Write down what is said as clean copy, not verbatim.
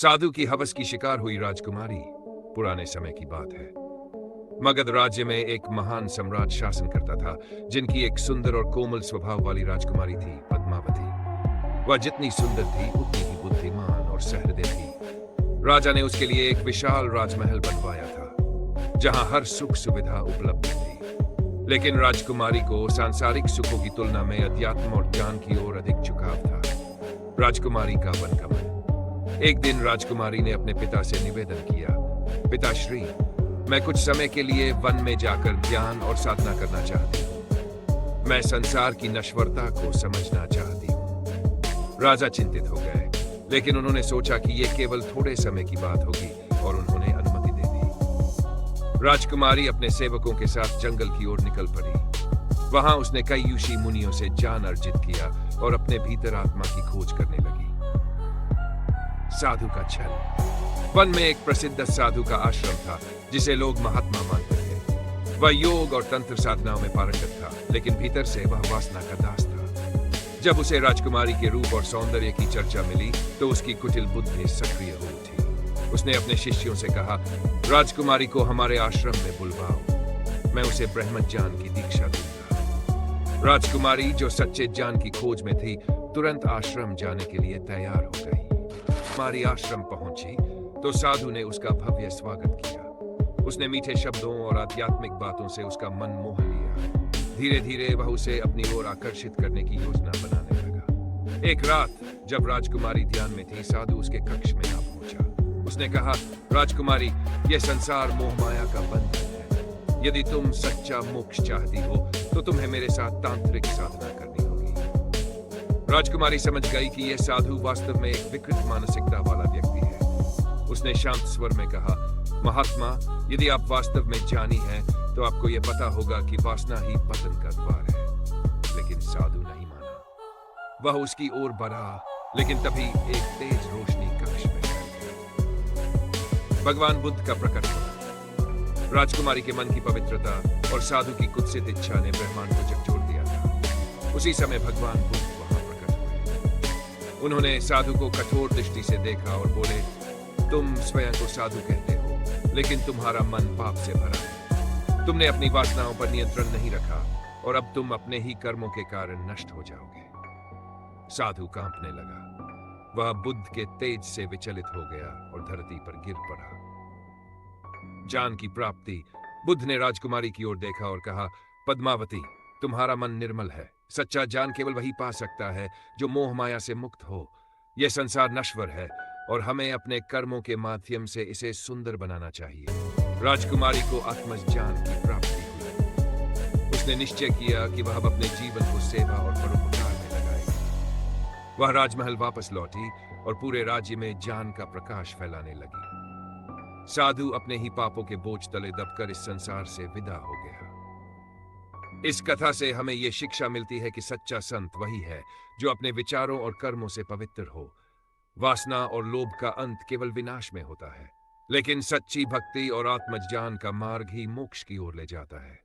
साधु की हवस की शिकार हुई राजकुमारी पुराने समय की बात है। मगध राज्य में एक महान सम्राट शासन करता था, जिनकी एक सुंदर और कोमल स्वभाव वाली राजकुमारी थी, पद्मावती। वह जितनी सुंदर थी उतनी ही बुद्धिमान और सहृदय थी। राजा ने उसके लिए एक विशाल राजमहल बनवाया था, जहां हर सुख सुविधा उपलब्ध थी। लेकिन राजकुमारी को सांसारिक सुखों की तुलना में अध्यात्म और ज्ञान की ओर अधिक झुकाव था। राजकुमारी का वनगमन। एक दिन राजकुमारी ने अपने पिता से निवेदन किया, पिताश्री, मैं कुछ समय के लिए वन में जाकर ज्ञान और साधना करना चाहती हूँ। मैं संसार की नश्वरता को समझना चाहती हूँ। राजा चिंतित हो गए, लेकिन उन्होंने सोचा कि यह केवल थोड़े समय की बात होगी और उन्होंने अनुमति दे दी। राजकुमारी अपने सेवकों के साथ जंगल की ओर निकल पड़ी। वहां उसने कई ऋषि मुनियों से ज्ञान अर्जित किया और अपने भीतर आत्मा की खोज करने लगी। साधु का छल। वन में एक प्रसिद्ध साधु का आश्रम था, जिसे लोग महात्मा मानते थे। वह योग और तंत्र साधनाओं में पारंगत था, लेकिन भीतर से वह वासना का दास था। जब उसे राजकुमारी के रूप और सौंदर्य की चर्चा मिली, तो उसकी कुटिल बुद्धि सक्रिय हो उठी। उसने अपने शिष्यों से कहा, राजकुमारी को हमारे आश्रम में बुलवाओ, मैं उसे ब्रह्म ज्ञान की दीक्षा दूंगा। राजकुमारी, जो सच्चे ज्ञान की खोज में थी, तुरंत आश्रम जाने के लिए तैयार हो गई। हमारी आश्रम पहुंची तो साधु ने उसका भव्य स्वागत किया। उसने मीठे शब्दों और आध्यात्मिक बातों से उसका मन मोह लिया। धीरे धीरे वह उसे अपनी ओर आकर्षित करने की योजना बनाने लगा। एक रात जब राजकुमारी ध्यान में थी, साधु उसके कक्ष में आ पहुंचा। उसने कहा, राजकुमारी, यह संसार मोह माया का बंधन है। यदि तुम सच्चा मोक्ष चाहती हो तो तुम्हें मेरे साथ तांत्रिक साधना करनी होगी। राजकुमारी समझ गई कि यह साधु वास्तव में एक विकृत मानसिकता वाला व्यक्ति है। उसने शांत स्वर में कहा, महात्मा, यदि आप वास्तव में ज्ञानी हैं, तो आपको यह पता होगा कि वासना ही पतन का द्वार है। लेकिन साधु नहीं माना। वह उसकी ओर बढ़ा, लेकिन तभी एक तेज रोशनी कक्ष में फैल गई। भगवान बुद्ध का प्रकट हुआ। राजकुमारी के मन की पवित्रता और साधु की कुत्सित इच्छा ने ब्रह्मांड को झकझोर दिया था। उसी समय भगवान बुद्ध वहां प्रकट हुए। उन्होंने साधु को कठोर दृष्टि से देखा और बोले, तुम स्वयं को साधु कहते हो, लेकिन तुम्हारा मन पाप से भरा है। तुमने अपनी वासनाओं पर नियंत्रण नहीं रखा और अब तुम अपने ही कर्मों के कारण नष्ट हो जाओगे। साधु कांपने लगा। वह बुद्ध के तेज से विचलित हो गया और धरती पर गिर पड़ा। ज्ञान की प्राप्ति। बुद्ध ने राजकुमारी की ओर देखा और कहा, पद्मावती, तुम्हारा मन निर्मल है। सच्चा ज्ञान केवल वही पा सकता है जो मोह माया से मुक्त हो। यह संसार नश्वर है और हमें अपने कर्मों के माध्यम से इसे सुंदर बनाना चाहिए। राजकुमारी को आत्मज्ञान की प्राप्ति हुई। उसने निश्चय किया कि वह अपने जीवन को सेवा और परोपकार में लगाएगी। वह राजमहल वापस लौटी और पूरे राज्य में ज्ञान का प्रकाश फैलाने लगी। साधु अपने ही पापों के बोझ तले दबकर इस संसार से विदा हो गया। इस कथा से हमें यह शिक्षा मिलती है कि सच्चा संत वही है जो अपने विचारों और कर्मों से पवित्र हो। वासना और लोभ का अंत केवल विनाश में होता है, लेकिन सच्ची भक्ति और आत्मज्ञान का मार्ग ही मोक्ष की ओर ले जाता है।